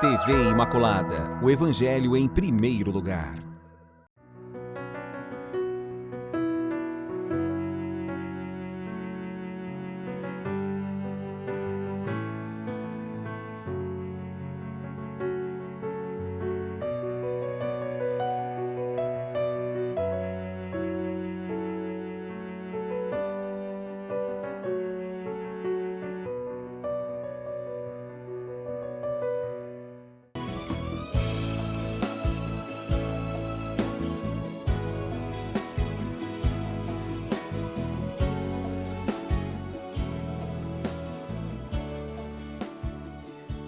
TV Imaculada, o Evangelho em primeiro lugar.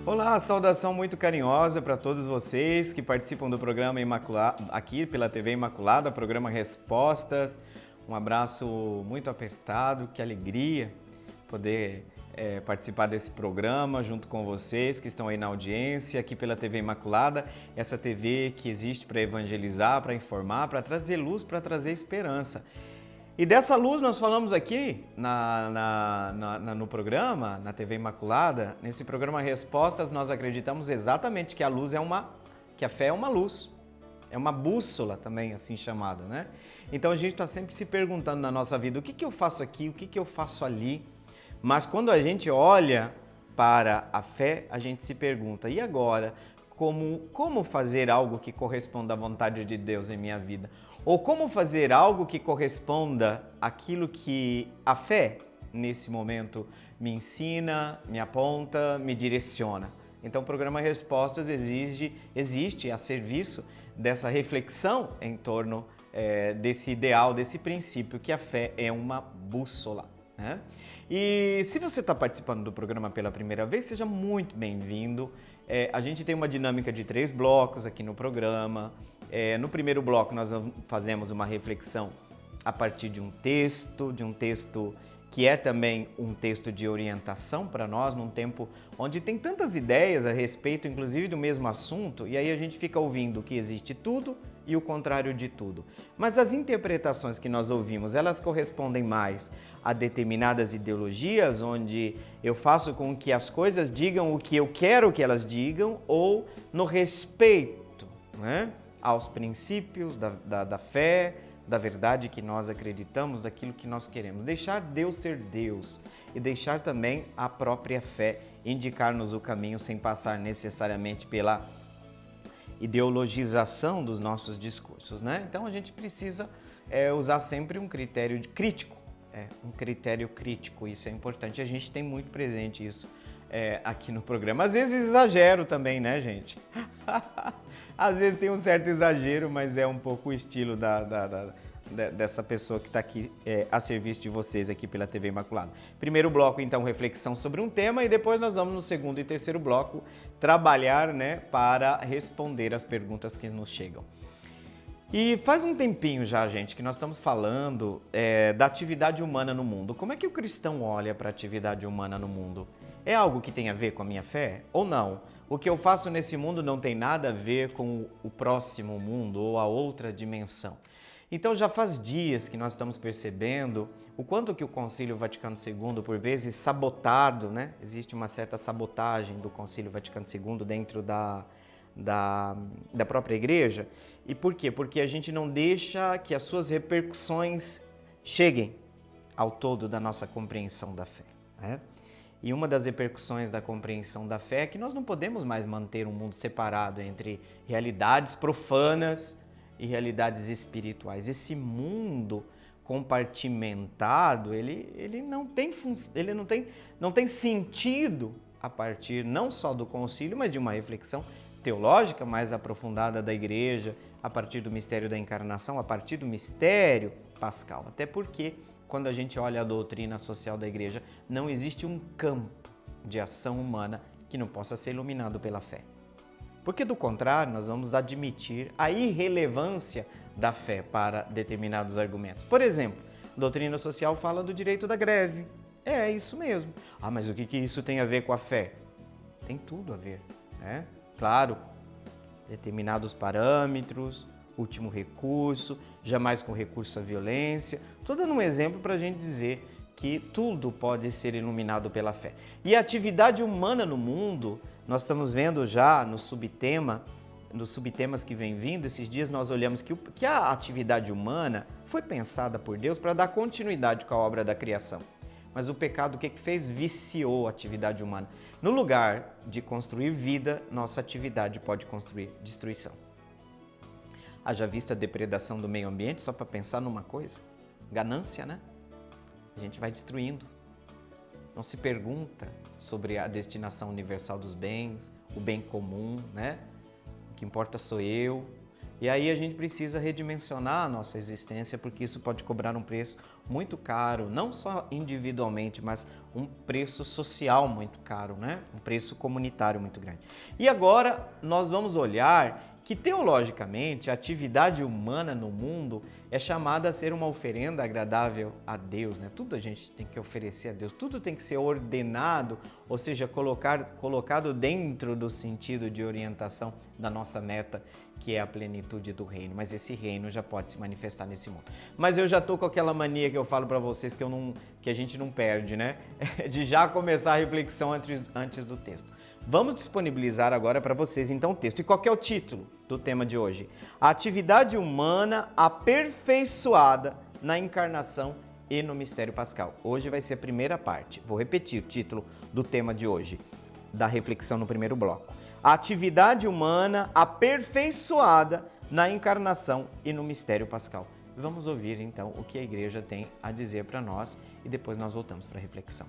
Olá, saudação muito carinhosa para todos vocês que participam do programa Imaculada, aqui pela TV Imaculada, programa Respostas. Um abraço muito apertado, que alegria poder participar desse programa junto com vocês que estão aí na audiência, aqui pela TV Imaculada, essa TV que existe para evangelizar, para informar, para trazer luz, para trazer esperança. E dessa luz nós falamos aqui no programa, na TV Imaculada, nesse programa Respostas, nós acreditamos exatamente que a fé é uma luz, é uma bússola também assim chamada, né? Então a gente está sempre se perguntando na nossa vida, o que eu faço aqui, o que eu faço ali? Mas quando a gente olha para a fé, a gente se pergunta, e agora? Como fazer algo que corresponda à vontade de Deus em minha vida? Ou como fazer algo que corresponda àquilo que a fé, nesse momento, me ensina, me aponta, me direciona? Então, o programa Respostas existe a serviço dessa reflexão em torno desse ideal, desse princípio, que a fé é uma bússola, né? E se você está participando do programa pela primeira vez, seja muito bem-vindo. A gente tem uma dinâmica de 3 blocos aqui no programa. No primeiro bloco nós fazemos uma reflexão a partir de um texto que é também um texto de orientação para nós, num tempo onde tem tantas ideias a respeito, inclusive do mesmo assunto, e aí a gente fica ouvindo que existe tudo e o contrário de tudo. Mas as interpretações que nós ouvimos, elas correspondem mais a determinadas ideologias, onde eu faço com que as coisas digam o que eu quero que elas digam, ou no respeito, né, aos princípios da fé, da verdade que nós acreditamos, daquilo que nós queremos. Deixar Deus ser Deus e deixar também a própria fé indicar-nos o caminho sem passar necessariamente pela ideologização dos nossos discursos, né? Então a gente precisa usar sempre um critério crítico, um critério crítico, isso é importante. A gente tem muito presente isso aqui no programa. Às vezes exagero também, né, gente? Às vezes tem um certo exagero, mas é um pouco o estilo dessa pessoa que está aqui a serviço de vocês aqui pela TV Imaculada. Primeiro bloco, então, reflexão sobre um tema, e depois nós vamos no segundo e terceiro bloco trabalhar, né, para responder as perguntas que nos chegam. E faz um tempinho já, gente, que nós estamos falando da atividade humana no mundo. Como é que o cristão olha para a atividade humana no mundo? É algo que tem a ver com a minha fé ou não? O que eu faço nesse mundo não tem nada a ver com o próximo mundo ou a outra dimensão. Então já faz dias que nós estamos percebendo o quanto que o Concílio Vaticano II, por vezes sabotado, né? Existe uma certa sabotagem do Concílio Vaticano II dentro da própria Igreja. E por quê? Porque a gente não deixa que as suas repercussões cheguem ao todo da nossa compreensão da fé, né? E uma das repercussões da compreensão da fé é que nós não podemos mais manter um mundo separado entre realidades profanas e realidades espirituais. Esse mundo compartimentado, ele não tem sentido a partir não só do concílio, mas de uma reflexão teológica mais aprofundada da Igreja, a partir do mistério da encarnação, a partir do mistério pascal. Até porque, quando a gente olha a doutrina social da Igreja, não existe um campo de ação humana que não possa ser iluminado pela fé. Porque, do contrário, nós vamos admitir a irrelevância da fé para determinados argumentos. Por exemplo, a doutrina social fala do direito da greve. É isso mesmo. Ah, mas o que isso tem a ver com a fé? Tem tudo a ver, né? Claro, determinados parâmetros, último recurso, jamais com recurso à violência. Estou dando um exemplo para a gente dizer que tudo pode ser iluminado pela fé. E a atividade humana no mundo nós estamos vendo já no subtema, nos subtemas que vem vindo, esses dias nós olhamos que a atividade humana foi pensada por Deus para dar continuidade com a obra da criação. Mas o pecado, o que fez? Viciou a atividade humana. No lugar de construir vida, nossa atividade pode construir destruição. Haja vista a depredação do meio ambiente, só para pensar numa coisa, ganância, né? A gente vai destruindo. Não se pergunta sobre a destinação universal dos bens, o bem comum, né? O que importa sou eu. E aí a gente precisa redimensionar a nossa existência, porque isso pode cobrar um preço muito caro, não só individualmente, mas um preço social muito caro, né? Um preço comunitário muito grande. E agora nós vamos olhar que teologicamente a atividade humana no mundo é chamada a ser uma oferenda agradável a Deus, né? Tudo a gente tem que oferecer a Deus, tudo tem que ser ordenado, ou seja, colocado dentro do sentido de orientação da nossa meta, que é a plenitude do reino. Mas esse reino já pode se manifestar nesse mundo. Mas eu já estou com aquela mania que eu falo para vocês que a gente não perde, né? De já começar a reflexão antes do texto. Vamos disponibilizar agora para vocês então o texto. E qual que é o título do tema de hoje? A atividade humana aperfeiçoada na encarnação e no mistério pascal. Hoje vai ser a primeira parte. Vou repetir o título do tema de hoje, da reflexão no primeiro bloco. A atividade humana aperfeiçoada na encarnação e no mistério pascal. Vamos ouvir então o que a igreja tem a dizer para nós e depois nós voltamos para a reflexão.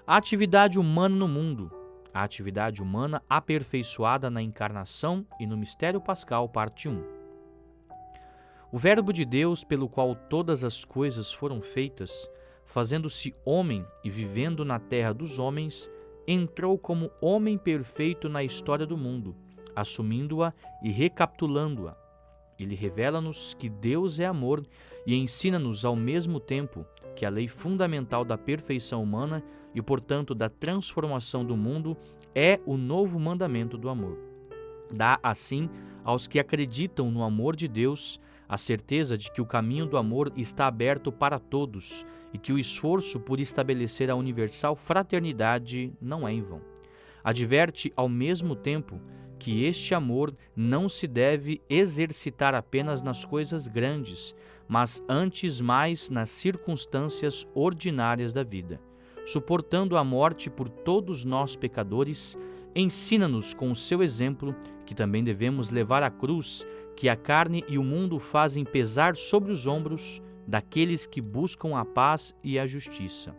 A atividade humana no mundo. A atividade humana aperfeiçoada na encarnação e no mistério pascal, parte 1. O Verbo de Deus, pelo qual todas as coisas foram feitas, fazendo-se homem e vivendo na terra dos homens, entrou como homem perfeito na história do mundo, assumindo-a e recapitulando-a. Ele revela-nos que Deus é amor e ensina-nos ao mesmo tempo que a lei fundamental da perfeição humana e, portanto, da transformação do mundo é o novo mandamento do amor. Dá, assim, aos que acreditam no amor de Deus a certeza de que o caminho do amor está aberto para todos e que o esforço por estabelecer a universal fraternidade não é em vão. Adverte, ao mesmo tempo, que este amor não se deve exercitar apenas nas coisas grandes, mas antes mais nas circunstâncias ordinárias da vida. Suportando a morte por todos nós pecadores, ensina-nos com o seu exemplo que também devemos levar a cruz que a carne e o mundo fazem pesar sobre os ombros daqueles que buscam a paz e a justiça.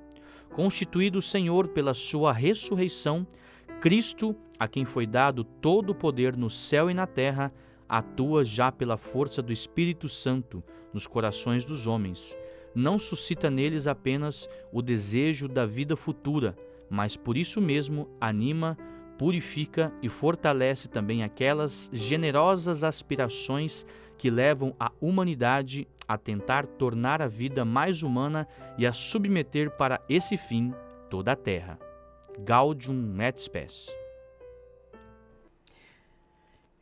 Constituído Senhor pela sua ressurreição, Cristo, a quem foi dado todo o poder no céu e na terra, atua já pela força do Espírito Santo nos corações dos homens. Não suscita neles apenas o desejo da vida futura, mas por isso mesmo anima, purifica e fortalece também aquelas generosas aspirações que levam a humanidade a tentar tornar a vida mais humana e a submeter para esse fim toda a terra. Gaudium et Spes.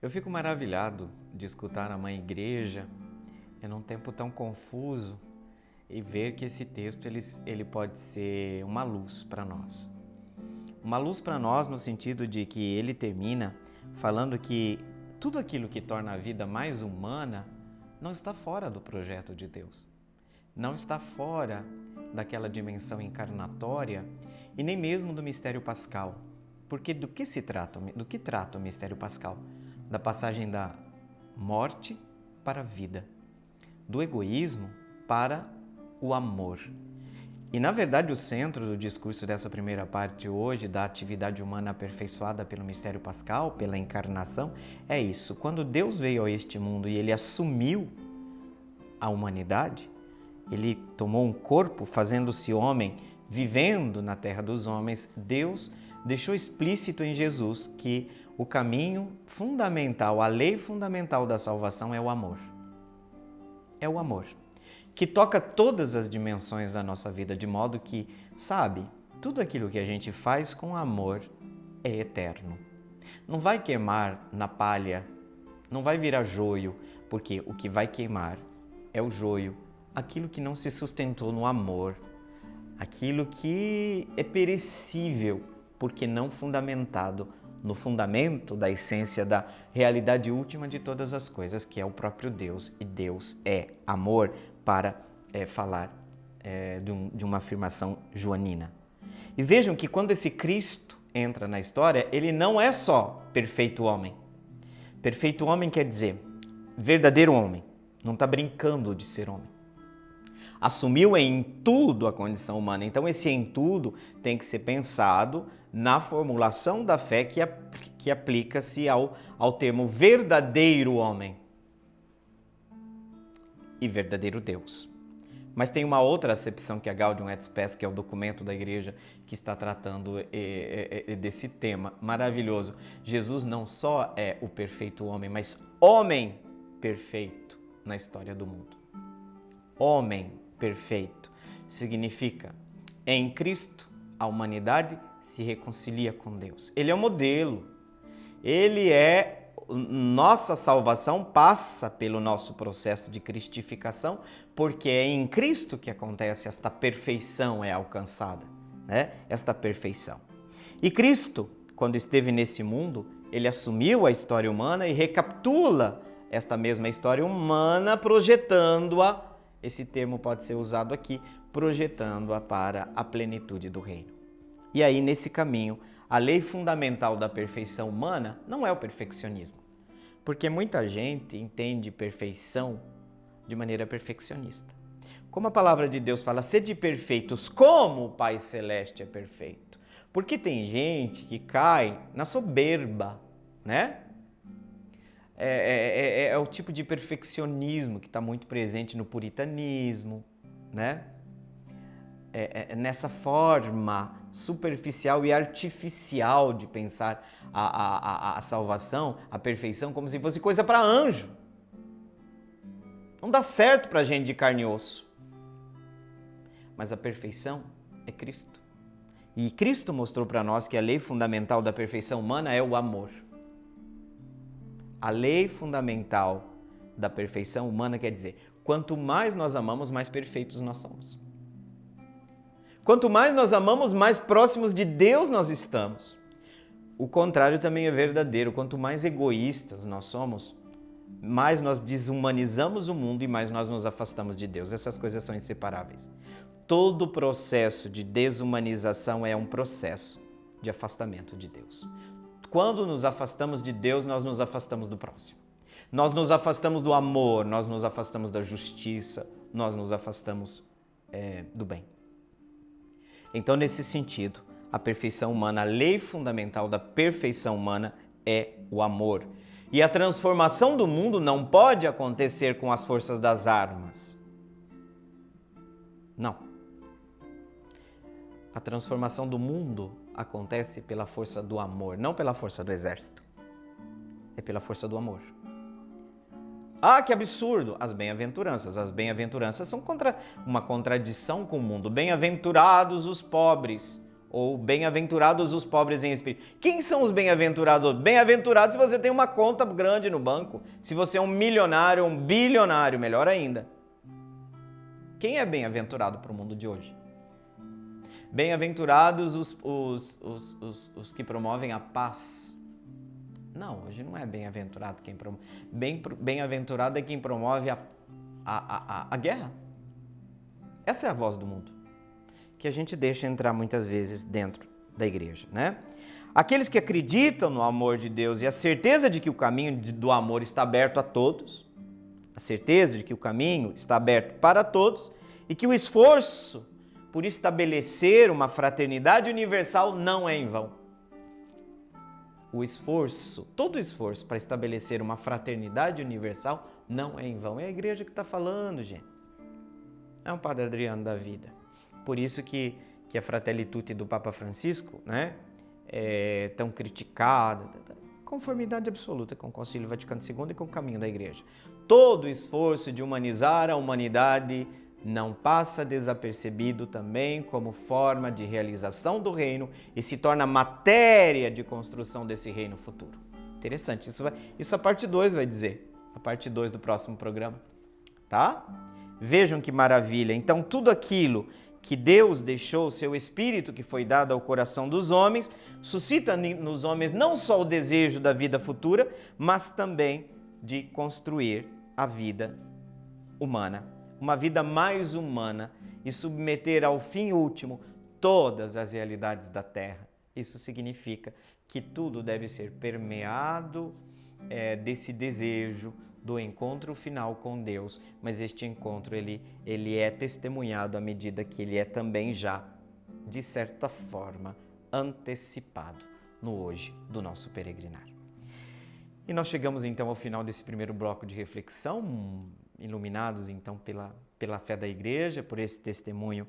Eu fico maravilhado de escutar a Mãe Igreja em um tempo tão confuso e ver que esse texto ele pode ser uma luz para nós. Uma luz para nós no sentido de que ele termina falando que tudo aquilo que torna a vida mais humana não está fora do projeto de Deus. Não está fora daquela dimensão encarnatória e nem mesmo do mistério pascal. Porque do que trata o mistério pascal? Da passagem da morte para a vida, do egoísmo para o amor. E, na verdade, o centro do discurso dessa primeira parte hoje, da atividade humana aperfeiçoada pelo mistério pascal, pela encarnação, é isso. Quando Deus veio a este mundo e Ele assumiu a humanidade, Ele tomou um corpo, fazendo-se homem, vivendo na terra dos homens, Deus deixou explícito em Jesus que o caminho fundamental, a lei fundamental da salvação é o amor. É o amor, que toca todas as dimensões da nossa vida, de modo que, sabe, tudo aquilo que a gente faz com amor é eterno. Não vai queimar na palha, não vai virar joio, porque o que vai queimar é o joio, aquilo que não se sustentou no amor, aquilo que é perecível, porque não fundamentado no fundamento da essência da realidade última de todas as coisas, que é o próprio Deus, e Deus é amor, para falar de uma afirmação joanina. E vejam que quando esse Cristo entra na história, ele não é só perfeito homem. Perfeito homem quer dizer verdadeiro homem, não está brincando de ser homem. Assumiu em tudo a condição humana. Então esse em tudo tem que ser pensado na formulação da fé que aplica-se ao termo verdadeiro homem e verdadeiro Deus. Mas tem uma outra acepção que é a Gaudium et Spes, que é o documento da igreja que está tratando desse tema maravilhoso. Jesus não só é o perfeito homem, mas homem perfeito na história do mundo. Homem perfeito significa, em Cristo, a humanidade se reconcilia com Deus. Ele é o modelo. Nossa salvação passa pelo nosso processo de cristificação, porque é em Cristo que acontece esta perfeição, é alcançada, né? Esta perfeição. E Cristo, quando esteve nesse mundo, ele assumiu a história humana e recapitula esta mesma história humana, projetando-a, esse termo pode ser usado aqui, projetando-a para a plenitude do reino. E aí, nesse caminho, a lei fundamental da perfeição humana não é o perfeccionismo, porque muita gente entende perfeição de maneira perfeccionista. Como a palavra de Deus fala, sede perfeitos como o Pai Celeste é perfeito. Porque tem gente que cai na soberba, né? É o tipo de perfeccionismo que está muito presente no puritanismo, né? Nessa forma superficial e artificial de pensar a salvação, a perfeição, como se fosse coisa para anjo. Não dá certo para gente de carne e osso. Mas a perfeição é Cristo. E Cristo mostrou para nós que a lei fundamental da perfeição humana é o amor. A lei fundamental da perfeição humana quer dizer, quanto mais nós amamos, mais perfeitos nós somos. Quanto mais nós amamos, mais próximos de Deus nós estamos. O contrário também é verdadeiro. Quanto mais egoístas nós somos, mais nós desumanizamos o mundo e mais nós nos afastamos de Deus. Essas coisas são inseparáveis. Todo processo de desumanização é um processo de afastamento de Deus. Quando nos afastamos de Deus, nós nos afastamos do próximo. Nós nos afastamos do amor, nós nos afastamos da justiça, nós nos afastamos do bem. Então, nesse sentido, a perfeição humana, a lei fundamental da perfeição humana é o amor. E a transformação do mundo não pode acontecer com as forças das armas. Não. A transformação do mundo acontece pela força do amor, não pela força do exército. É pela força do amor. Ah, que absurdo! As bem-aventuranças. As bem-aventuranças são uma contradição com o mundo. Bem-aventurados os pobres, ou bem-aventurados os pobres em espírito. Quem são os bem-aventurados? Bem-aventurados se você tem uma conta grande no banco, se você é um milionário, um bilionário, melhor ainda. Quem é bem-aventurado para o mundo de hoje? Bem-aventurados os que promovem a paz. Não, hoje não é bem-aventurado quem promove. Bem-aventurado é quem promove a guerra. Essa é a voz do mundo, que a gente deixa entrar muitas vezes dentro da igreja, né? Aqueles que acreditam no amor de Deus e a certeza de que o caminho do amor está aberto a todos, a certeza de que o caminho está aberto para todos e que o esforço por estabelecer uma fraternidade universal não é em vão. O esforço, todo o esforço para estabelecer uma fraternidade universal não é em vão. É a igreja que está falando, gente. É um Padre Adriano da vida. Por isso que a Fratelli Tutti do Papa Francisco, né, é tão criticada. Conformidade absoluta com o Concílio Vaticano II e com o caminho da igreja. Todo o esforço de humanizar a humanidade não passa desapercebido também como forma de realização do reino e se torna matéria de construção desse reino futuro. Interessante, isso a parte 2 vai dizer, a parte 2 do próximo programa, tá? Vejam que maravilha, então tudo aquilo que Deus deixou o seu Espírito, que foi dado ao coração dos homens, suscita nos homens não só o desejo da vida futura, mas também de construir a vida humana, uma vida mais humana e submeter ao fim último todas as realidades da Terra. Isso significa que tudo deve ser permeado desse desejo do encontro final com Deus, mas este encontro ele é testemunhado à medida que ele é também já, de certa forma, antecipado no hoje do nosso peregrinar. E nós chegamos então ao final desse primeiro bloco de reflexão, iluminados então pela fé da Igreja, por esse testemunho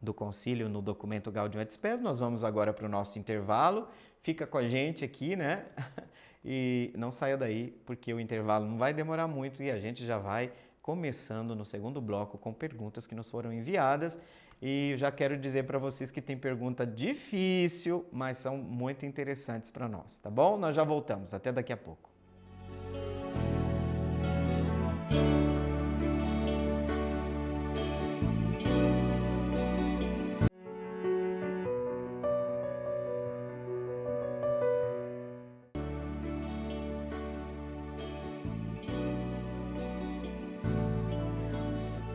do concílio no documento Gaudium et Spes. Nós vamos agora para o nosso intervalo. Fica com a gente aqui, né? E não saia daí, porque o intervalo não vai demorar muito e a gente já vai começando no segundo bloco com perguntas que nos foram enviadas. E já quero dizer para vocês que tem pergunta difícil, mas são muito interessantes para nós, tá bom? Nós já voltamos. Até daqui a pouco.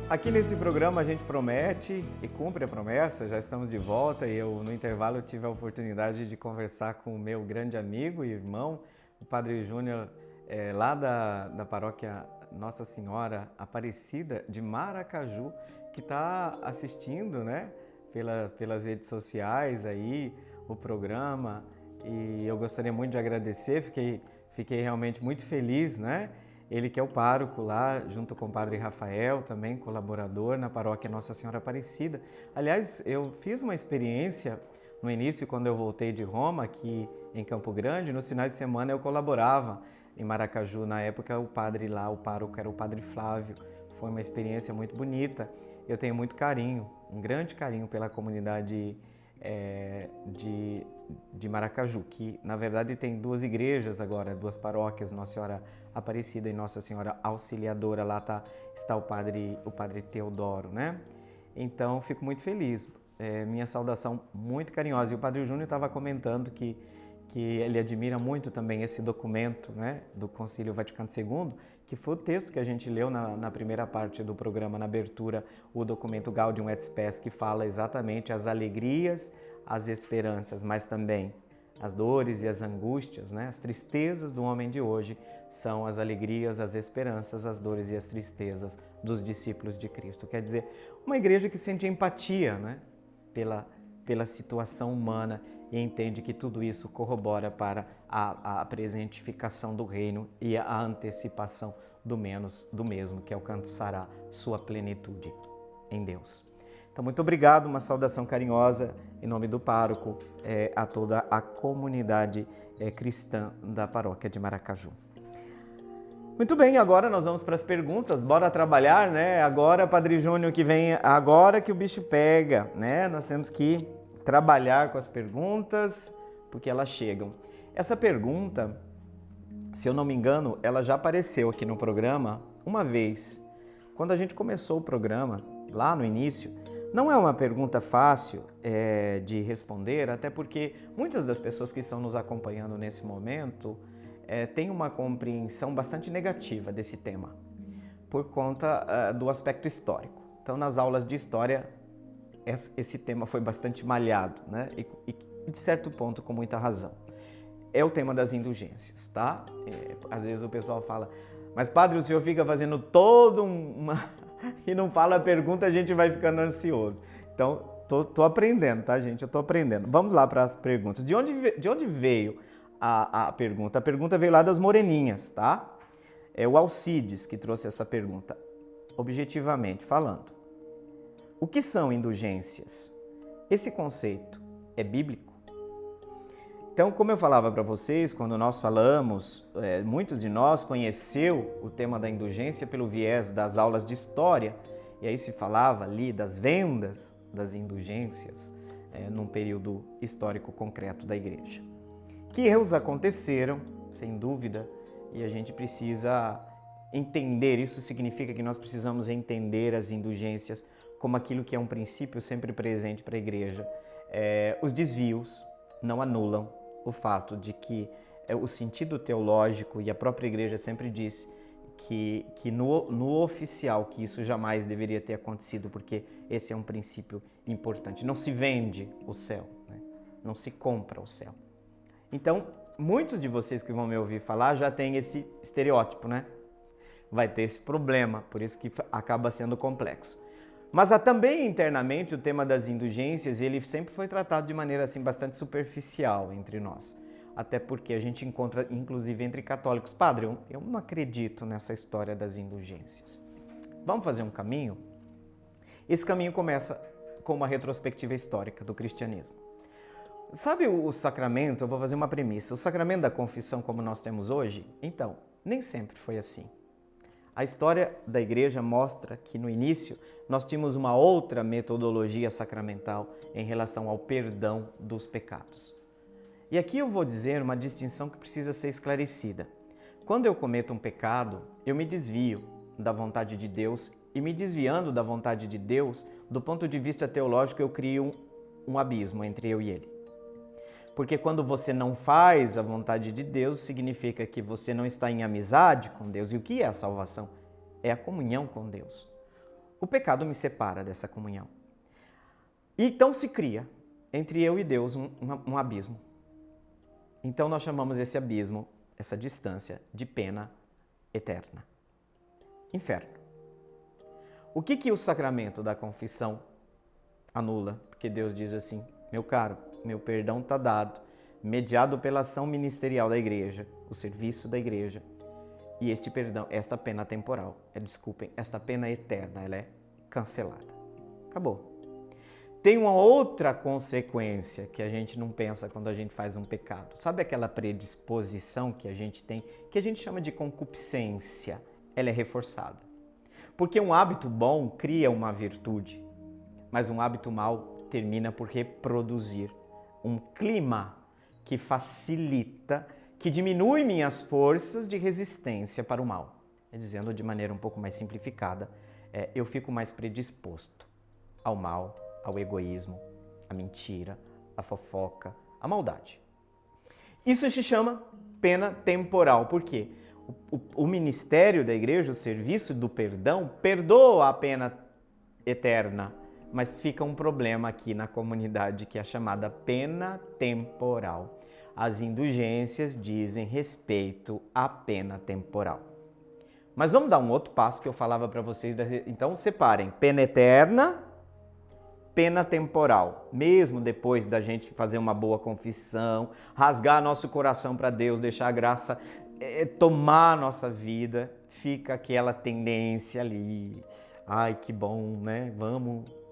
Aqui nesse programa a gente promete e cumpre a promessa, já estamos de volta e no intervalo eu tive a oportunidade de conversar com o meu grande amigo e irmão, o Padre Júnior, lá da paróquia Nossa Senhora Aparecida de Maracaju, que está assistindo, né, pelas redes sociais aí o programa, e eu gostaria muito de agradecer, fiquei realmente muito feliz, né? Ele que é o pároco lá, junto com o Padre Rafael, também colaborador na paróquia Nossa Senhora Aparecida. Aliás, eu fiz uma experiência no início, quando eu voltei de Roma, aqui em Campo Grande. Nos finais de semana eu colaborava em Maracaju. Na época, o padre lá, o pároco, era o Padre Flávio. Foi uma experiência muito bonita. Eu tenho muito carinho, um grande carinho pela comunidade de Maracaju, que na verdade tem duas igrejas agora, duas paróquias, Nossa Senhora Aparecida e Nossa Senhora Auxiliadora. Lá está o padre Teodoro, né? Então fico muito feliz, minha saudação muito carinhosa. E o Padre Júnior estava comentando que ele admira muito também esse documento, né, do Concílio Vaticano II, que foi o texto que a gente leu na primeira parte do programa, na abertura, o documento Gaudium et Spes, que fala exatamente as alegrias, as esperanças, mas também as dores e as angústias, né? As tristezas do homem de hoje são as alegrias, as esperanças, as dores e as tristezas dos discípulos de Cristo. Quer dizer, uma igreja que sente empatia, né, pela situação humana e entende que tudo isso corrobora para a presentificação do reino e a antecipação do mesmo, que alcançará sua plenitude em Deus. Então, muito obrigado, uma saudação carinhosa em nome do pároco a toda a comunidade cristã da paróquia de Maracaju. Muito bem, agora nós vamos para as perguntas, bora trabalhar, né? Agora, Padre Júnior, que vem, agora que o bicho pega, né? Nós temos que trabalhar com as perguntas, porque elas chegam. Essa pergunta, se eu não me engano, ela já apareceu aqui no programa uma vez. Quando a gente começou o programa, lá no início, não é uma pergunta fácil de responder, até porque muitas das pessoas que estão nos acompanhando nesse momento têm uma compreensão bastante negativa desse tema, por conta do aspecto histórico. Então, nas aulas de história, esse tema foi bastante malhado, né? E de certo ponto, com muita razão. É o tema das indulgências, tá? Às vezes o pessoal fala, mas padre, o senhor fica fazendo toda uma... e não fala a pergunta, a gente vai ficando ansioso. Então, tô aprendendo, tá, gente? Eu tô aprendendo. Vamos lá para as perguntas. De onde veio a pergunta? A pergunta veio lá das Moreninhas, tá? É o Alcides que trouxe essa pergunta, objetivamente falando. O que são indulgências? Esse conceito é bíblico? Então, como eu falava para vocês, quando nós falamos, muitos de nós conheceu o tema da indulgência pelo viés das aulas de história, e aí se falava ali das vendas das indulgências num período histórico concreto da Igreja. Que erros aconteceram, sem dúvida, e a gente precisa entender, isso significa que nós precisamos entender as indulgências como aquilo que é um princípio sempre presente para a igreja. Os desvios não anulam o fato de que o sentido teológico, e a própria igreja sempre diz que no oficial que isso jamais deveria ter acontecido, porque esse é um princípio importante. Não se vende o céu, né? Não se compra o céu. Então, muitos de vocês que vão me ouvir falar já têm esse estereótipo, né? Vai ter esse problema, por isso que acaba sendo complexo. Mas também internamente o tema das indulgências, ele sempre foi tratado de maneira assim bastante superficial entre nós. Até porque a gente encontra, inclusive, entre católicos. Padre, eu não acredito nessa história das indulgências. Vamos fazer um caminho? Esse caminho começa com uma retrospectiva histórica do cristianismo. Sabe o sacramento? Eu vou fazer uma premissa. O sacramento da confissão como nós temos hoje? Então, nem sempre foi assim. A história da igreja mostra que no início nós tínhamos uma outra metodologia sacramental em relação ao perdão dos pecados. E aqui eu vou dizer uma distinção que precisa ser esclarecida. Quando eu cometo um pecado, eu me desvio da vontade de Deus e me desviando da vontade de Deus, do ponto de vista teológico, eu crio um abismo entre eu e Ele. Porque quando você não faz a vontade de Deus, significa que você não está em amizade com Deus. E o que é a salvação? É a comunhão com Deus. O pecado me separa dessa comunhão. E então se cria entre eu e Deus um abismo. Então nós chamamos esse abismo, essa distância, de pena eterna. Inferno. O que o sacramento da confissão anula? Porque Deus diz assim: meu caro, meu perdão está dado, mediado pela ação ministerial da igreja, o serviço da igreja. E este perdão, esta pena temporal, esta pena eterna, ela é cancelada. Acabou. Tem uma outra consequência que a gente não pensa quando a gente faz um pecado. Sabe aquela predisposição que a gente tem, que a gente chama de concupiscência? Ela é reforçada. Porque um hábito bom cria uma virtude, mas um hábito mau termina por reproduzir um clima que facilita, que diminui minhas forças de resistência para o mal. Dizendo de maneira um pouco mais simplificada, eu fico mais predisposto ao mal, ao egoísmo, à mentira, à fofoca, à maldade. Isso se chama pena temporal. Por quê? O ministério da igreja, o serviço do perdão, perdoa a pena eterna, mas fica um problema aqui na comunidade que é chamada pena temporal. As indulgências dizem respeito à pena temporal. Mas vamos dar um outro passo que eu falava para vocês. Então separem pena eterna, pena temporal. Mesmo depois da gente fazer uma boa confissão, rasgar nosso coração para Deus, deixar a graça tomar a nossa vida, fica aquela tendência ali. Ai, que bom, né?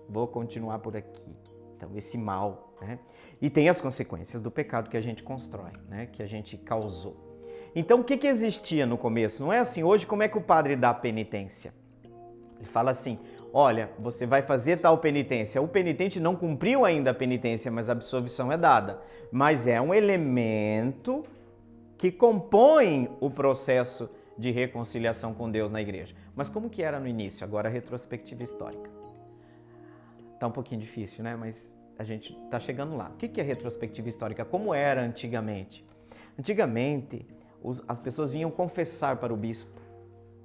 Vou continuar por aqui. Então, esse mal, né? E tem as consequências do pecado que a gente constrói, né? Que a gente causou. Então, o que existia no começo? Não é assim, hoje, como é que o padre dá penitência? Ele fala assim: olha, você vai fazer tal penitência. O penitente não cumpriu ainda a penitência, mas a absolvição é dada. Mas é um elemento que compõe o processo de reconciliação com Deus na igreja. Mas como que era no início? Agora a retrospectiva histórica. Tá um pouquinho difícil, né? Mas a gente tá chegando lá. O que é retrospectiva histórica? Como era antigamente? Antigamente, as pessoas vinham confessar para o bispo,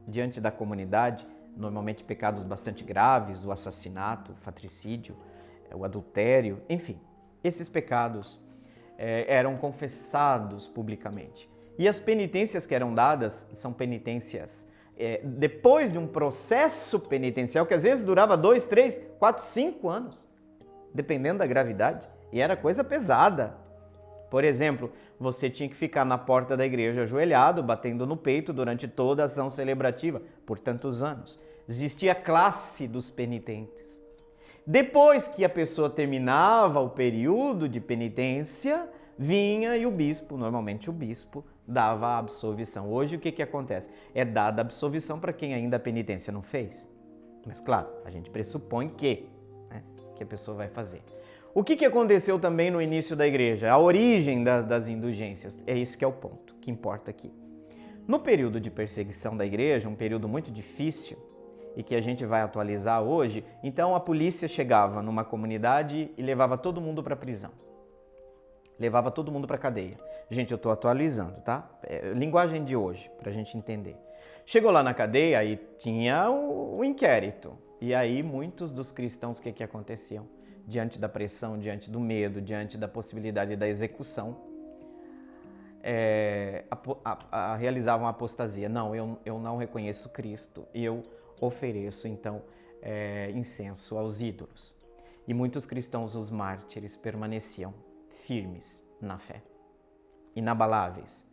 diante da comunidade, normalmente pecados bastante graves, o assassinato, o fatricídio, o adultério, enfim. Esses pecados eram confessados publicamente. E as penitências que eram dadas são penitências depois de um processo penitencial que às vezes durava 2, 3, 4, 5 anos, dependendo da gravidade, e era coisa pesada. Por exemplo, você tinha que ficar na porta da igreja ajoelhado, batendo no peito durante toda a ação celebrativa, por tantos anos. Existia a classe dos penitentes. Depois que a pessoa terminava o período de penitência, vinha e o bispo, normalmente o bispo, dava a absolvição. Hoje o que acontece? É dada a absolvição para quem ainda a penitência não fez. Mas claro, a gente pressupõe que a pessoa vai fazer. O que aconteceu também no início da igreja? A origem das indulgências. É isso que é o ponto, que importa aqui. No período de perseguição da igreja, um período muito difícil, e que a gente vai atualizar hoje, então a polícia chegava numa comunidade e levava todo mundo para a prisão. Levava todo mundo para a cadeia. Gente, eu estou atualizando, tá? Linguagem de hoje, para a gente entender. Chegou lá na cadeia e tinha o inquérito. E aí muitos dos cristãos, o que aconteciam? Diante da pressão, diante do medo, diante da possibilidade da execução, realizavam a apostasia. Não, eu não reconheço Cristo, eu ofereço então incenso aos ídolos. E muitos cristãos, os mártires, permaneciam firmes na fé, inabaláveis,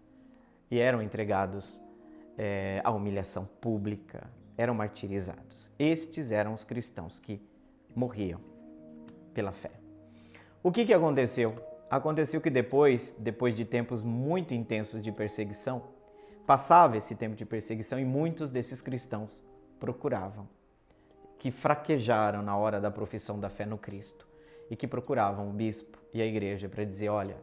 e eram entregados à humilhação pública, eram martirizados. Estes eram os cristãos que morriam pela fé. O que aconteceu? Aconteceu que depois de tempos muito intensos de perseguição, passava esse tempo de perseguição e muitos desses cristãos procuravam, que fraquejaram na hora da profissão da fé no Cristo e que procuravam o bispo e a igreja para dizer, olha,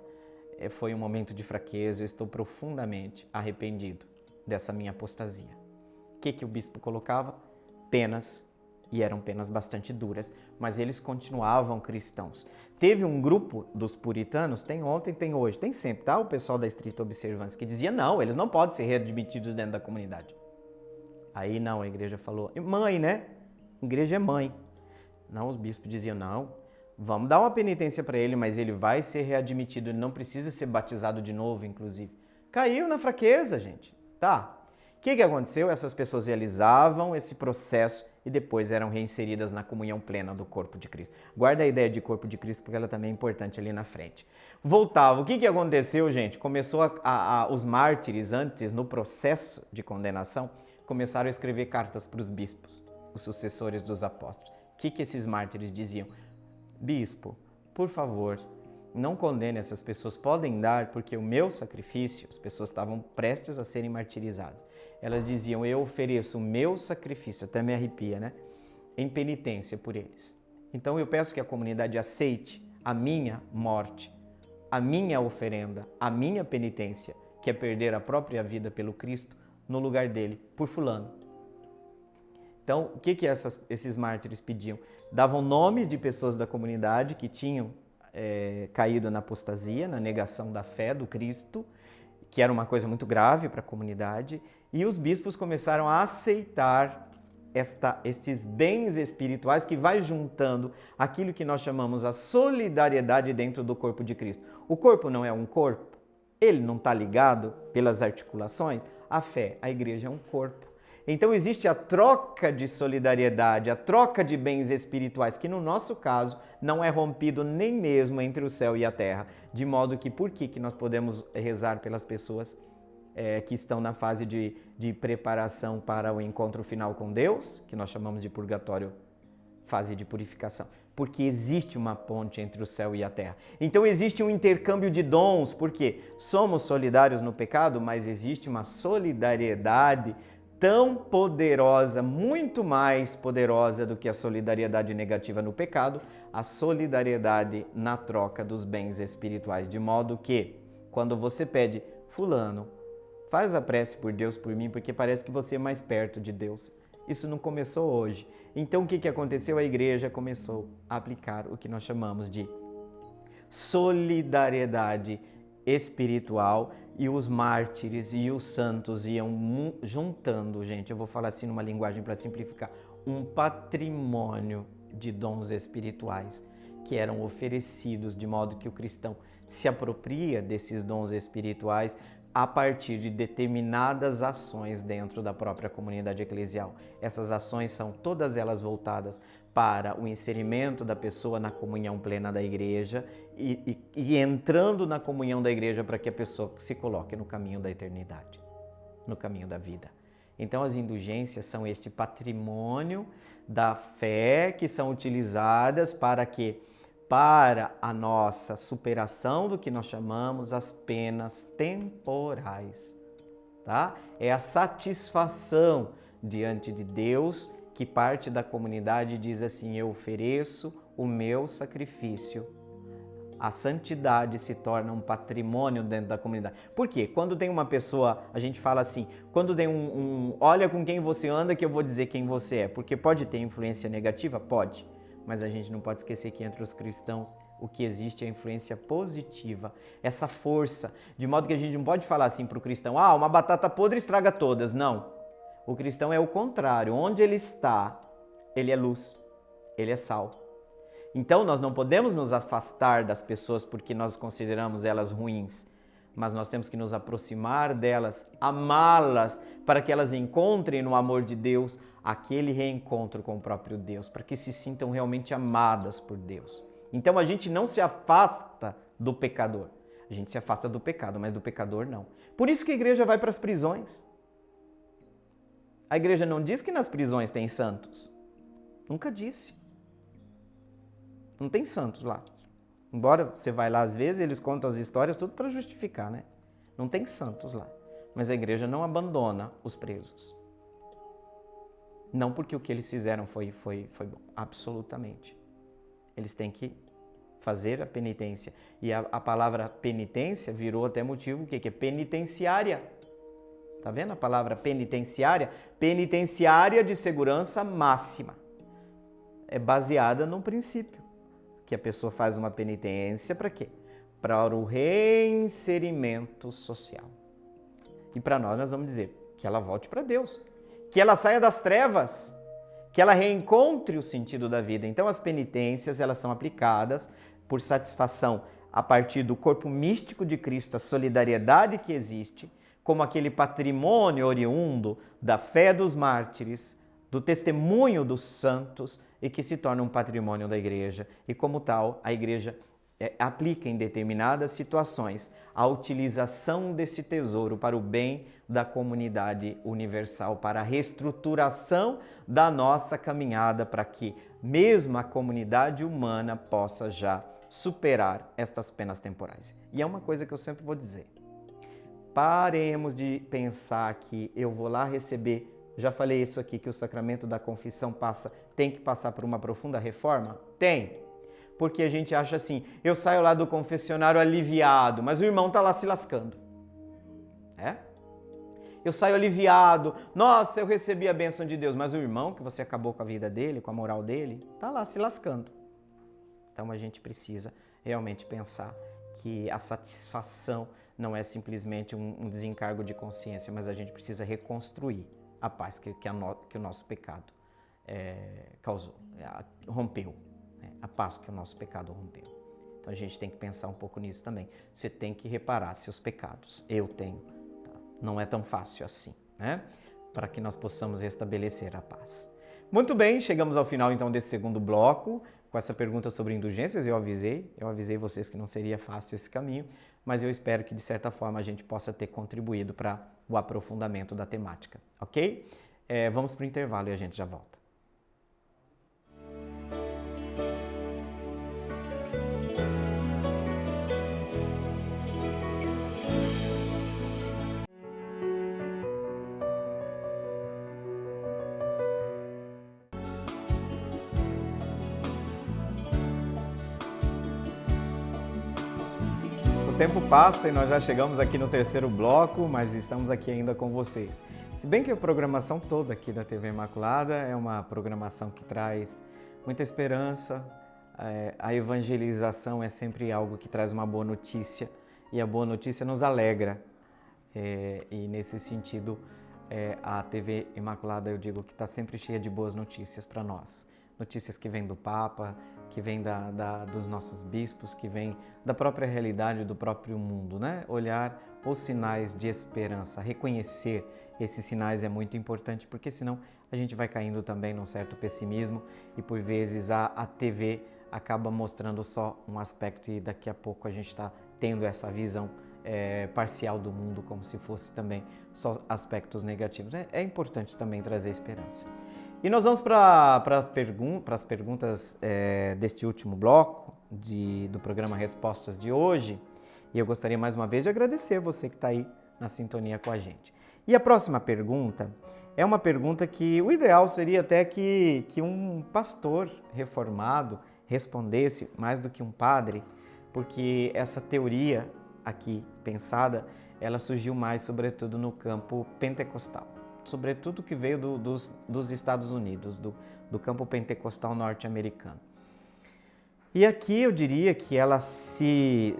foi um momento de fraqueza, eu estou profundamente arrependido dessa minha apostasia. O que o bispo colocava? Penas, e eram penas bastante duras, mas eles continuavam cristãos. Teve um grupo dos puritanos, tem ontem, tem hoje, tem sempre, tá? O pessoal da estrita observância, que dizia, não, eles não podem ser readmitidos dentro da comunidade. Aí não, a igreja falou, mãe, né? Igreja é mãe. Não, os bispos diziam, não, vamos dar uma penitência para ele, mas ele vai ser readmitido, ele não precisa ser batizado de novo, inclusive. Caiu na fraqueza, gente. Tá. O que aconteceu? Essas pessoas realizavam esse processo e depois eram reinseridas na comunhão plena do corpo de Cristo. Guarda a ideia de corpo de Cristo, porque ela também é importante ali na frente. Voltava. O que aconteceu, gente? Começou os mártires, antes, no processo de condenação, começaram a escrever cartas para os bispos, os sucessores dos apóstolos. O que esses mártires diziam? Bispo, por favor, não condene essas pessoas, podem dar, porque o meu sacrifício, as pessoas estavam prestes a serem martirizadas. Elas diziam, eu ofereço o meu sacrifício, até me arrepia, né? Em penitência por eles. Então eu peço que a comunidade aceite a minha morte, a minha oferenda, a minha penitência, que é perder a própria vida pelo Cristo, no lugar dele, por fulano. Então, o que esses mártires pediam? Davam nome de pessoas da comunidade que tinham caído na apostasia, na negação da fé do Cristo, que era uma coisa muito grave para a comunidade, e os bispos começaram a aceitar estes bens espirituais que vai juntando aquilo que nós chamamos a solidariedade dentro do corpo de Cristo. O corpo não é um corpo, ele não está ligado pelas articulações, a fé, a igreja é um corpo. Então existe a troca de solidariedade, a troca de bens espirituais, que no nosso caso não é rompido nem mesmo entre o céu e a terra. De modo que, por que nós podemos rezar pelas pessoas que estão na fase de preparação para o encontro final com Deus, que nós chamamos de purgatório, fase de purificação? Porque existe uma ponte entre o céu e a terra. Então existe um intercâmbio de dons, porque somos solidários no pecado, mas existe uma solidariedade tão poderosa, muito mais poderosa do que a solidariedade negativa no pecado, a solidariedade na troca dos bens espirituais. De modo que, quando você pede, fulano, faz a prece por Deus, por mim, porque parece que você é mais perto de Deus. Isso não começou hoje. Então o que aconteceu? A igreja começou a aplicar o que nós chamamos de solidariedade espiritual, e os mártires e os santos iam juntando, gente, eu vou falar assim numa linguagem para simplificar, um patrimônio de dons espirituais que eram oferecidos, de modo que o cristão se apropria desses dons espirituais a partir de determinadas ações dentro da própria comunidade eclesial. Essas ações são todas elas voltadas para o inserimento da pessoa na comunhão plena da igreja e entrando na comunhão da igreja para que a pessoa se coloque no caminho da eternidade, no caminho da vida. Então as indulgências são este patrimônio da fé que são utilizadas para a nossa superação do que nós chamamos as penas temporais, tá? É a satisfação diante de Deus que parte da comunidade diz assim, eu ofereço o meu sacrifício a santidade se torna um patrimônio dentro da comunidade. Por quê? Quando tem uma pessoa, a gente fala assim, quando tem olha com quem você anda que eu vou dizer quem você é. Porque pode ter influência negativa? Pode. Mas a gente não pode esquecer que entre os cristãos o que existe é a influência positiva, essa força, de modo que a gente não pode falar assim para o cristão, uma batata podre estraga todas. Não. O cristão é o contrário. Onde ele está, ele é luz, ele é sal. Então, nós não podemos nos afastar das pessoas porque nós consideramos elas ruins, mas nós temos que nos aproximar delas, amá-las, para que elas encontrem no amor de Deus aquele reencontro com o próprio Deus, para que se sintam realmente amadas por Deus. Então, a gente não se afasta do pecador. A gente se afasta do pecado, mas do pecador não. Por isso que a igreja vai para as prisões. A igreja não diz que nas prisões tem santos. Nunca disse. Não tem santos lá. Embora você vai lá às vezes, eles contam as histórias tudo para justificar, né? Não tem santos lá. Mas a igreja não abandona os presos. Não porque o que eles fizeram foi bom. Absolutamente. Eles têm que fazer a penitência. E a palavra penitência virou até motivo, o que é penitenciária. Tá vendo a palavra penitenciária? Penitenciária de segurança máxima. É baseada num princípio. Que a pessoa faz uma penitência para quê? Para o reinserimento social. E para nós vamos dizer que ela volte para Deus, que ela saia das trevas, que ela reencontre o sentido da vida. Então as penitências, elas são aplicadas por satisfação a partir do corpo místico de Cristo, a solidariedade que existe, como aquele patrimônio oriundo da fé dos mártires, do testemunho dos santos, e que se torna um patrimônio da igreja. E como tal, a igreja aplica em determinadas situações a utilização desse tesouro para o bem da comunidade universal, para a reestruturação da nossa caminhada, para que mesmo a comunidade humana possa já superar estas penas temporais. E é uma coisa que eu sempre vou dizer. Paremos de pensar que eu vou lá receber. Já falei isso aqui, que o sacramento da confissão tem que passar por uma profunda reforma? Tem. Porque a gente acha assim, eu saio lá do confessionário aliviado, mas o irmão está lá se lascando. Eu saio aliviado, nossa, eu recebi a bênção de Deus, mas o irmão, que você acabou com a vida dele, com a moral dele, está lá se lascando. Então a gente precisa realmente pensar que a satisfação não é simplesmente um desencargo de consciência, mas a gente precisa reconstruir a paz que o nosso pecado causou, rompeu, a paz que o nosso pecado rompeu. Então a gente tem que pensar um pouco nisso também. Você tem que reparar seus pecados. Eu tenho. Tá? Não é tão fácil assim, né? Para que nós possamos restabelecer a paz. Muito bem, chegamos ao final então desse segundo bloco, com essa pergunta sobre indulgências. Eu avisei vocês que não seria fácil esse caminho, mas eu espero que de certa forma a gente possa ter contribuído para o aprofundamento da temática, ok? Vamos para o intervalo e a gente já volta. O tempo passa e nós já chegamos aqui no terceiro bloco, mas estamos aqui ainda com vocês. Se bem que a programação toda aqui da TV Imaculada é uma programação que traz muita esperança, a evangelização é sempre algo que traz uma boa notícia e a boa notícia nos alegra. E nesse sentido, a TV Imaculada, eu digo que está sempre cheia de boas notícias para nós. Notícias que vêm do Papa, que vêm dos nossos bispos, que vêm da própria realidade do próprio mundo, né? Olhar os sinais de esperança, reconhecer esses sinais é muito importante, porque senão a gente vai caindo também num certo pessimismo e por vezes a TV acaba mostrando só um aspecto e daqui a pouco a gente está tendo essa visão parcial do mundo, como se fosse também só aspectos negativos. É importante também trazer esperança. E nós vamos para as perguntas deste último bloco do programa Respostas de hoje. E eu gostaria mais uma vez de agradecer você que está aí na sintonia com a gente. E a próxima pergunta é uma pergunta que o ideal seria até que um pastor reformado respondesse, mais do que um padre, porque essa teoria aqui pensada, ela surgiu mais sobretudo no campo pentecostal, sobretudo que veio dos Estados Unidos, do campo pentecostal norte-americano. E aqui eu diria que ela se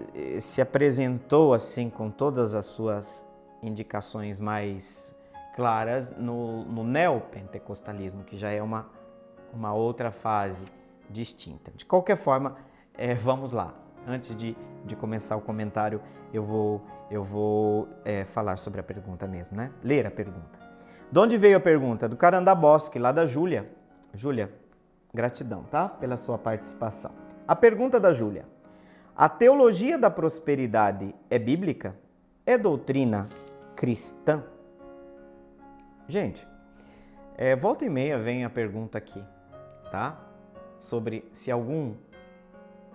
apresentou assim com todas as suas indicações mais claras no neopentecostalismo, que já é uma outra fase distinta. De qualquer forma, vamos lá. Antes de começar o comentário, eu vou falar sobre a pergunta mesmo, né? Ler a pergunta. De onde veio a pergunta? Do Carandá Bosque, lá da Júlia. Júlia, gratidão, tá? Pela sua participação. A pergunta da Júlia. A teologia da prosperidade é bíblica? É doutrina cristã? Gente, volta e meia vem a pergunta aqui, tá? Sobre se algum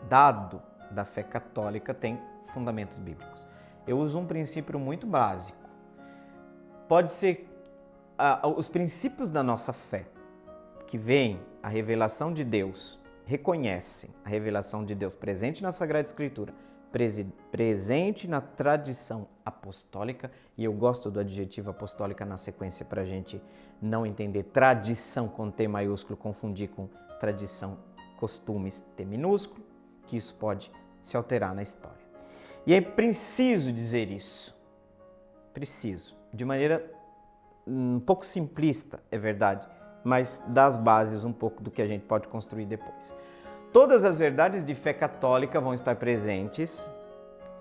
dado da fé católica tem fundamentos bíblicos. Eu uso um princípio muito básico. Pode ser os princípios da nossa fé, que vem a revelação de Deus, reconhecem a revelação de Deus presente na Sagrada Escritura, presente na tradição apostólica, e eu gosto do adjetivo apostólica na sequência para a gente não entender tradição com T maiúsculo, confundir com tradição, costumes, T minúsculo, que isso pode se alterar na história. E é preciso dizer isso, preciso, de maneira um pouco simplista, é verdade, mas das bases um pouco do que a gente pode construir depois. Todas as verdades de fé católica vão estar presentes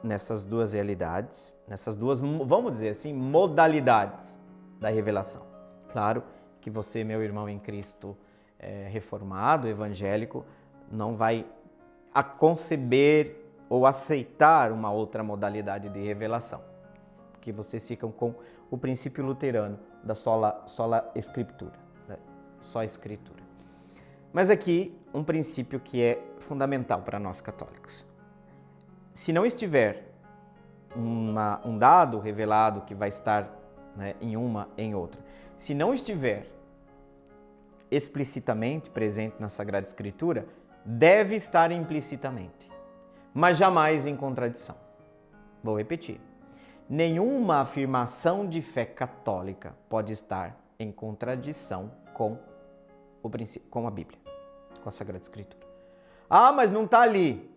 nessas duas realidades, nessas duas, vamos dizer assim, modalidades da revelação. Claro que você, meu irmão em Cristo, reformado, evangélico, não vai conceber ou aceitar uma outra modalidade de revelação, porque vocês ficam com o princípio luterano da sola escritura, só escritura. Mas aqui um princípio que é fundamental para nós católicos. Se não estiver um dado revelado que vai estar, né, em outra, se não estiver explicitamente presente na Sagrada Escritura, deve estar implicitamente, mas jamais em contradição. Vou repetir. Nenhuma afirmação de fé católica pode estar em contradição com a Bíblia, com a Sagrada Escritura. Ah, mas não está ali.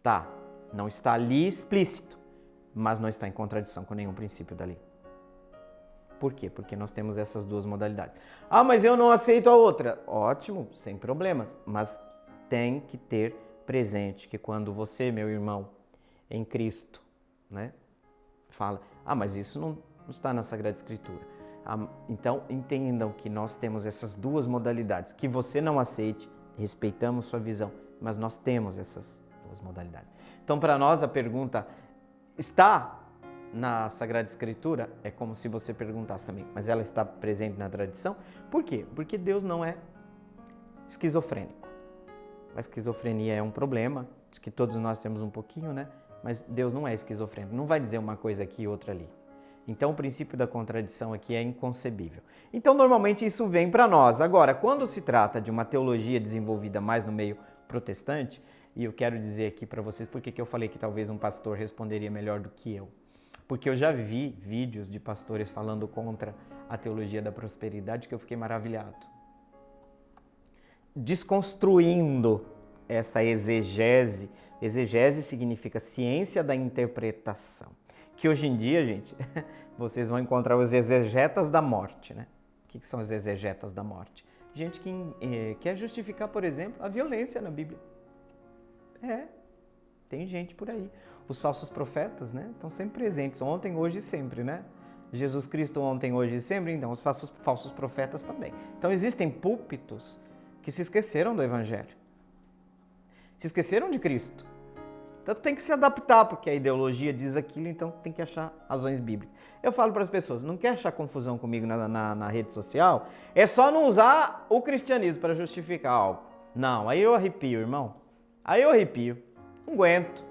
Tá, não está ali explícito, mas não está em contradição com nenhum princípio dali. Por quê? Porque nós temos essas duas modalidades. Ah, mas eu não aceito a outra. Ótimo, sem problemas, mas tem que ter presente que quando você, meu irmão, em Cristo, né, fala, mas isso não está na Sagrada Escritura. Então, entendam que nós temos essas duas modalidades. Que você não aceite, respeitamos sua visão, mas nós temos essas duas modalidades. Então, para nós, a pergunta está na Sagrada Escritura? É como se você perguntasse também, mas ela está presente na tradição? Por quê? Porque Deus não é esquizofrênico. A esquizofrenia é um problema, que todos nós temos um pouquinho, né? Mas Deus não é esquizofrênico, não vai dizer uma coisa aqui e outra ali. Então, o princípio da contradição aqui é inconcebível. Então, normalmente isso vem para nós. Agora, quando se trata de uma teologia desenvolvida mais no meio protestante, e eu quero dizer aqui para vocês por que eu falei que talvez um pastor responderia melhor do que eu. Porque eu já vi vídeos de pastores falando contra a teologia da prosperidade que eu fiquei maravilhado. Desconstruindo essa exegese. Exegese significa ciência da interpretação. Que hoje em dia, gente, vocês vão encontrar os exegetas da morte, né? O que são os exegetas da morte? Gente que quer justificar, por exemplo, a violência na Bíblia. Tem gente por aí. Os falsos profetas, né? Estão sempre presentes, ontem, hoje e sempre, né? Jesus Cristo ontem, hoje e sempre, então os falsos profetas também. Então existem púlpitos que se esqueceram do Evangelho. Se esqueceram de Cristo. Então tem que se adaptar, porque a ideologia diz aquilo, então tem que achar razões bíblicas. Eu falo para as pessoas, não quer achar confusão comigo na rede social? É só não usar o cristianismo para justificar algo. Não, aí eu arrepio, irmão. Aí eu arrepio. Não aguento.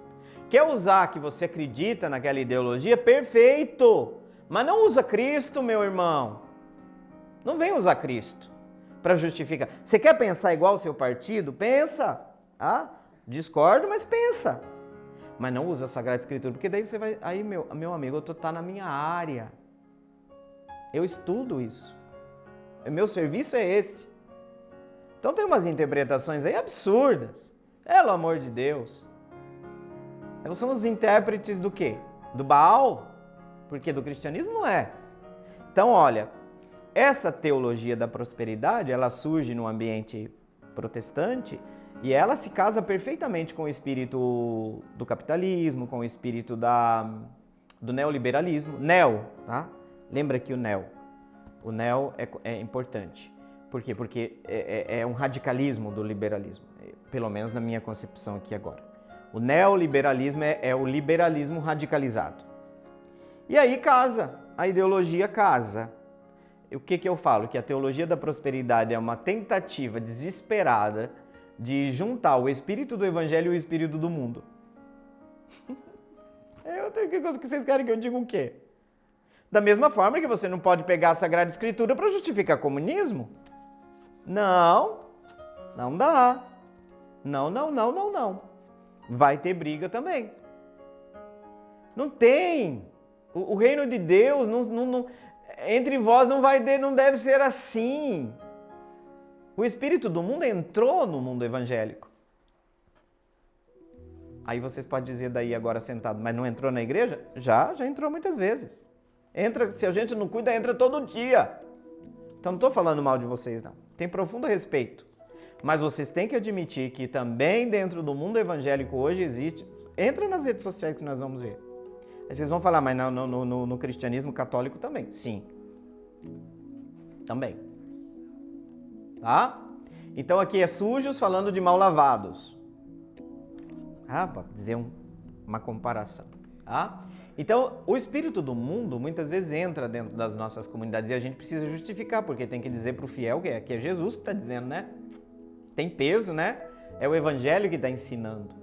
Quer usar que você acredita naquela ideologia? Perfeito! Mas não usa Cristo, meu irmão. Não vem usar Cristo para justificar. Você quer pensar igual ao seu partido? Pensa. Discordo, mas pensa. mas não usa a Sagrada Escritura, porque daí você vai... Aí, meu amigo, eu tá na minha área. Eu estudo isso. Meu serviço é esse. Então tem umas interpretações aí absurdas. Pelo amor de Deus. Então são os intérpretes do quê? Do Baal? Porque do cristianismo não é. Então, olha, essa teologia da prosperidade, ela surge no ambiente protestante e ela se casa perfeitamente com o espírito do capitalismo, com o espírito do neoliberalismo. Neo, tá? Lembra que o neo é importante. Por quê? Porque é um radicalismo do liberalismo, pelo menos na minha concepção aqui agora. O neoliberalismo é o liberalismo radicalizado. E aí casa, a ideologia casa. O que eu falo? Que a teologia da prosperidade é uma tentativa desesperada de juntar o espírito do evangelho e o espírito do mundo. O que vocês querem que eu diga o quê? Da mesma forma que você não pode pegar a Sagrada Escritura para justificar comunismo. Não dá. Não. Vai ter briga também. Não tem. O reino de Deus, entre vós não deve ser assim. O espírito do mundo entrou no mundo evangélico. Aí vocês podem dizer daí agora sentado, mas não entrou na igreja? Já entrou muitas vezes. Entra, se a gente não cuida, entra todo dia. Então não estou falando mal de vocês, não. Tem profundo respeito. Mas vocês têm que admitir que também dentro do mundo evangélico hoje existe... Entra nas redes sociais que nós vamos ver. Aí vocês vão falar, mas no cristianismo católico também. Sim. Também. Tá? Então aqui é sujos falando de mal lavados. Para dizer uma comparação. Tá? Então, o espírito do mundo muitas vezes entra dentro das nossas comunidades e a gente precisa justificar, porque tem que dizer para o fiel que é Jesus que está dizendo, né? Tem peso, né? É o evangelho que está ensinando.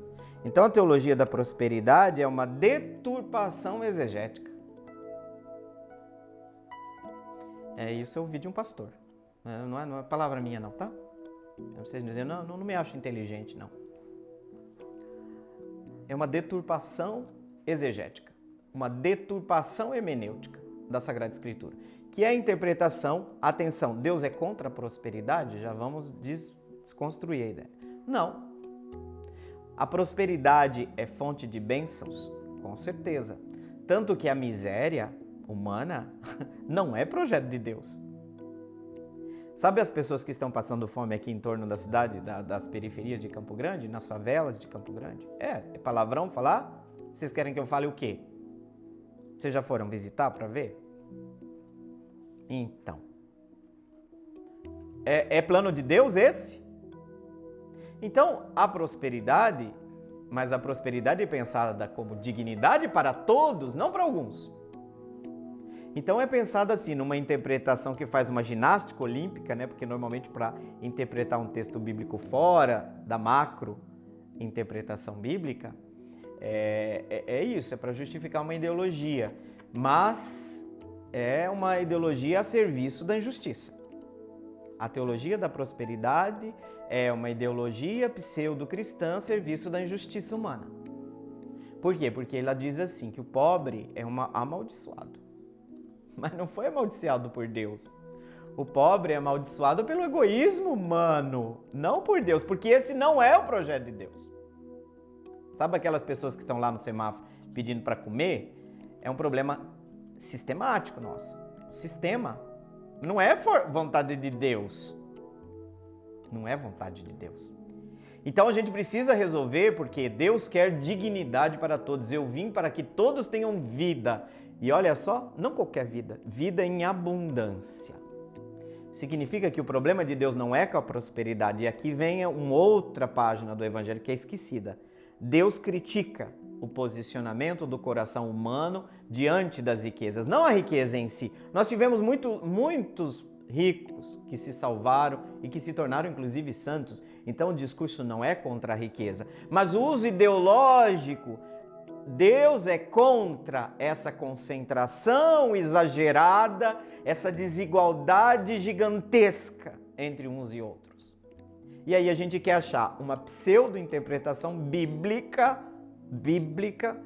Então, a teologia da prosperidade é uma deturpação exegética. Isso eu ouvi de um pastor. Não é palavra minha não, tá? Vocês dizem, não me acho inteligente, não. É uma deturpação exegética. Uma deturpação hermenêutica da Sagrada Escritura, que é a interpretação, atenção, Deus é contra a prosperidade? Já vamos desconstruir a ideia. Não. A prosperidade é fonte de bênçãos? Com certeza. Tanto que a miséria humana não é projeto de Deus. Sabe as pessoas que estão passando fome aqui em torno da cidade, das periferias de Campo Grande, nas favelas de Campo Grande? É palavrão falar? Vocês querem que eu fale o quê? Vocês já foram visitar para ver? Então. É plano de Deus esse? Então, a prosperidade, mas a prosperidade é pensada como dignidade para todos, não para alguns. Então é pensada assim, numa interpretação que faz uma ginástica olímpica, né? Porque normalmente para interpretar um texto bíblico fora da macro interpretação bíblica, isso, é para justificar uma ideologia, mas é uma ideologia a serviço da injustiça. A teologia da prosperidade é uma ideologia pseudo-cristã a serviço da injustiça humana. Por quê? Porque ela diz assim, que o pobre é amaldiçoado. Mas não foi amaldiçoado por Deus. O pobre é amaldiçoado pelo egoísmo humano, não por Deus, porque esse não é o projeto de Deus. Sabe aquelas pessoas que estão lá no semáforo pedindo para comer? É um problema sistemático nosso. O sistema não é vontade de Deus. Não é vontade de Deus. Então a gente precisa resolver, porque Deus quer dignidade para todos. Eu vim para que todos tenham vida. E olha só, não qualquer vida, vida em abundância. Significa que o problema de Deus não é com a prosperidade. E aqui vem uma outra página do Evangelho que é esquecida. Deus critica o posicionamento do coração humano diante das riquezas, não a riqueza em si. Nós tivemos muitos ricos que se salvaram e que se tornaram inclusive santos. Então o discurso não é contra a riqueza, mas o uso ideológico. Deus é contra essa concentração exagerada, essa desigualdade gigantesca entre uns e outros. E aí a gente quer achar uma pseudo-interpretação bíblica bíblica,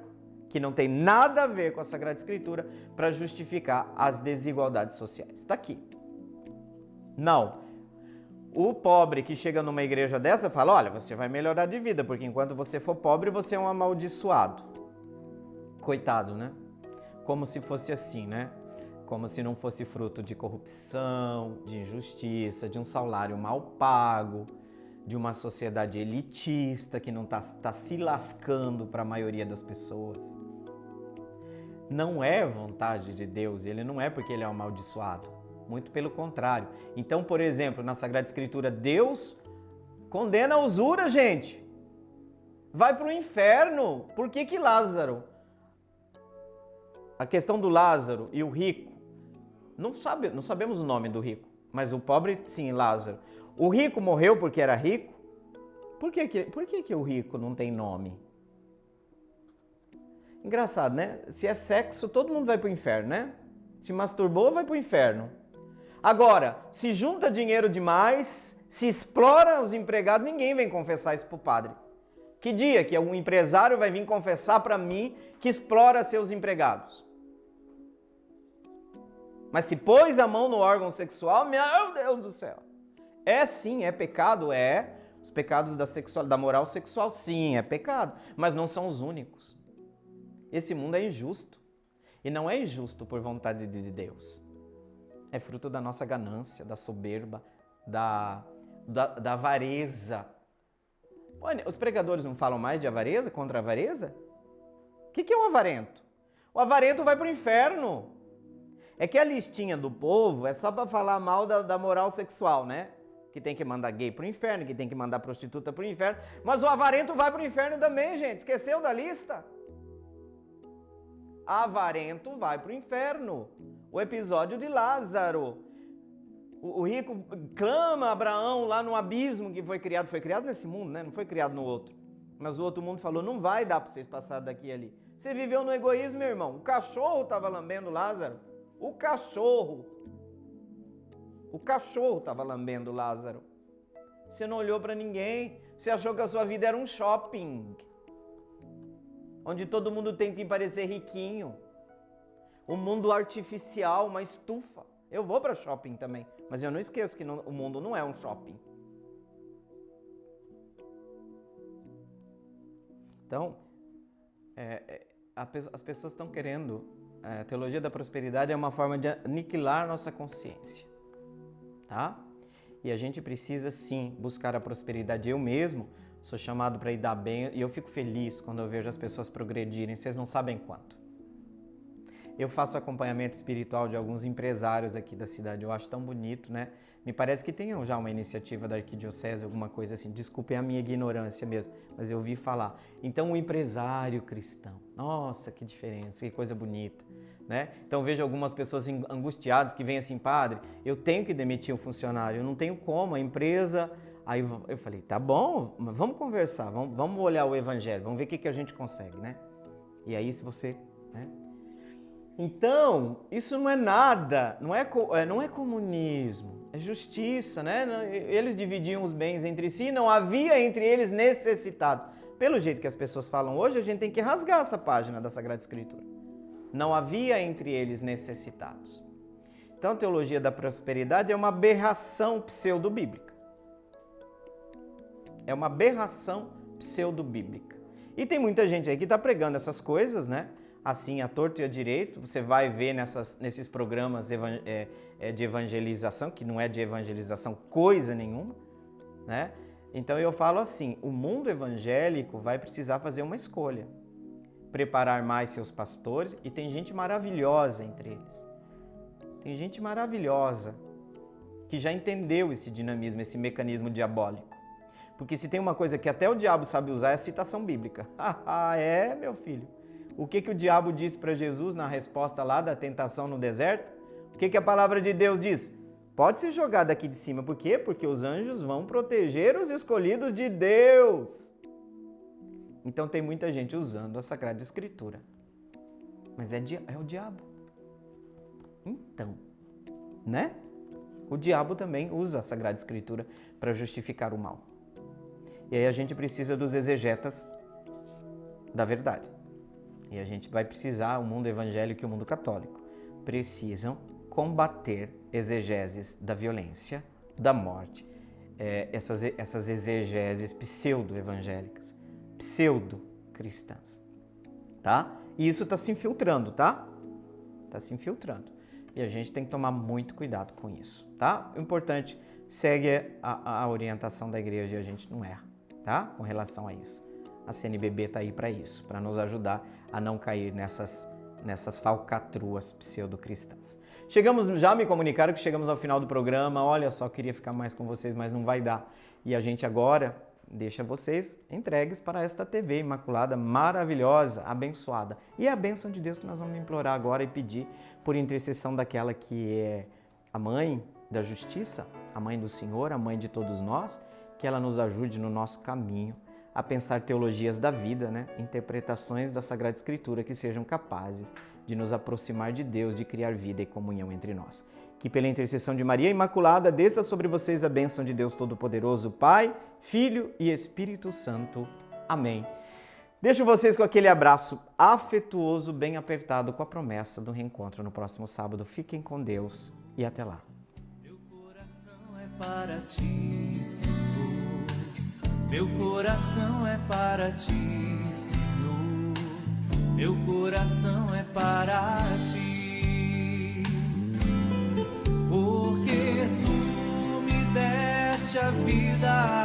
que não tem nada a ver com a Sagrada Escritura, para justificar as desigualdades sociais. Está aqui. Não. O pobre que chega numa igreja dessa fala, olha, você vai melhorar de vida, porque enquanto você for pobre, você é um amaldiçoado. Coitado, né? Como se fosse assim, né? Como se não fosse fruto de corrupção, de injustiça, de um salário mal pago, de uma sociedade elitista que não está se lascando para a maioria das pessoas. Não é vontade de Deus, ele não é porque ele é um amaldiçoado. Muito pelo contrário. Então, por exemplo, na Sagrada Escritura, Deus condena a usura, gente. Vai para o inferno. Por que Lázaro? A questão do Lázaro e o rico. Não sabemos o nome do rico, mas o pobre, sim, Lázaro. O rico morreu porque era rico? Por que o rico não tem nome? Engraçado, né? Se é sexo, todo mundo vai para o inferno, né? Se masturbou, vai para o inferno. Agora, se junta dinheiro demais, se explora os empregados, ninguém vem confessar isso para o padre. Que dia que um empresário vai vir confessar para mim que explora seus empregados? Mas se pôs a mão no órgão sexual, meu Deus do céu. É sim, é pecado, é. Os pecados da moral sexual, sim, é pecado. Mas não são os únicos. Esse mundo é injusto. E não é injusto por vontade de Deus. É fruto da nossa ganância, da soberba, da avareza. Olha, os pregadores não falam mais de avareza, contra a avareza? O que é o avarento? O avarento vai para o inferno. É que a listinha do povo é só para falar mal da moral sexual, né? Que tem que mandar gay para o inferno, que tem que mandar prostituta para o inferno. Mas o avarento vai para o inferno também, gente. Esqueceu da lista? Avarento vai para o inferno. O episódio de Lázaro. O rico clama a Abraão lá no abismo que foi criado nesse mundo, né? Não foi criado no outro. Mas o outro mundo falou, não vai dar para vocês passarem daqui e ali. Você viveu no egoísmo, meu irmão. O cachorro estava lambendo Lázaro. O cachorro estava lambendo Lázaro. Você não olhou para ninguém. Você achou que a sua vida era um shopping. Onde todo mundo tem que parecer riquinho. Um mundo artificial, uma estufa. Eu vou para shopping também, mas eu não esqueço que o mundo não é um shopping. Então, as pessoas estão querendo... A teologia da prosperidade é uma forma de aniquilar nossa consciência. Tá? E a gente precisa, sim, buscar a prosperidade. Eu mesmo sou chamado para ir dar bem e eu fico feliz quando eu vejo as pessoas progredirem. Vocês não sabem quanto. Eu faço acompanhamento espiritual de alguns empresários aqui da cidade. Eu acho tão bonito, né? Me parece que tem já uma iniciativa da arquidiocese, alguma coisa assim. Desculpem a minha ignorância mesmo, mas eu ouvi falar. Então, o empresário cristão. Nossa, que diferença, que coisa bonita, né? Então, vejo algumas pessoas angustiadas que vêm assim, padre, eu tenho que demitir um funcionário, eu não tenho como, a empresa... Aí eu falei, tá bom, vamos conversar, vamos olhar o evangelho, vamos ver o que a gente consegue, né? E aí, se você... né? Então, isso não é nada, não é comunismo, é justiça, né? Eles dividiam os bens entre si, não havia entre eles necessitado. Pelo jeito que as pessoas falam hoje, a gente tem que rasgar essa página da Sagrada Escritura. Não havia entre eles necessitados. Então, a teologia da prosperidade é uma aberração pseudo-bíblica. É uma aberração pseudo-bíblica. E tem muita gente aí que está pregando essas coisas, né? Assim, à torto e à direito, você vai ver nesses programas de evangelização, que não é de evangelização coisa nenhuma, né? Então eu falo assim, o mundo evangélico vai precisar fazer uma escolha. Preparar mais seus pastores, e tem gente maravilhosa entre eles. Tem gente maravilhosa que já entendeu esse dinamismo, esse mecanismo diabólico. Porque se tem uma coisa que até o diabo sabe usar é a citação bíblica. Ah, é, meu filho? O que o diabo disse para Jesus na resposta lá da tentação no deserto? O que a palavra de Deus diz? Pode se jogar daqui de cima. Por quê? Porque os anjos vão proteger os escolhidos de Deus. Então tem muita gente usando a Sagrada Escritura. Mas é o diabo. Então, né? O diabo também usa a Sagrada Escritura para justificar o mal. E aí a gente precisa dos exegetas da verdade. E a gente vai precisar, o mundo evangélico e o mundo católico, precisam combater exegeses da violência, da morte, essas exegeses pseudo-evangélicas, pseudo-cristãs, tá? E isso está se infiltrando, tá? Está se infiltrando. E a gente tem que tomar muito cuidado com isso, tá? O importante, segue a orientação da igreja e a gente não erra, tá? Com relação a isso. A CNBB está aí para isso, para nos ajudar a não cair nessas falcatruas pseudo-cristãs. Já me comunicaram que chegamos ao final do programa. Olha só, queria ficar mais com vocês, mas não vai dar. E a gente agora deixa vocês entregues para esta TV Imaculada, maravilhosa, abençoada. E é a bênção de Deus que nós vamos implorar agora e pedir por intercessão daquela que é a mãe da justiça, a mãe do Senhor, a mãe de todos nós, que ela nos ajude no nosso caminho a pensar teologias da vida, né? Interpretações da Sagrada Escritura que sejam capazes de nos aproximar de Deus, de criar vida e comunhão entre nós. Que pela intercessão de Maria Imaculada desça sobre vocês a bênção de Deus Todo-Poderoso, Pai, Filho e Espírito Santo. Amém. Deixo vocês com aquele abraço afetuoso, bem apertado, com a promessa do reencontro no próximo sábado. Fiquem com Deus e até lá. Meu coração é para ti, Senhor. Meu coração é para ti, Senhor. Meu coração é para ti. Porque tu me deste a vida.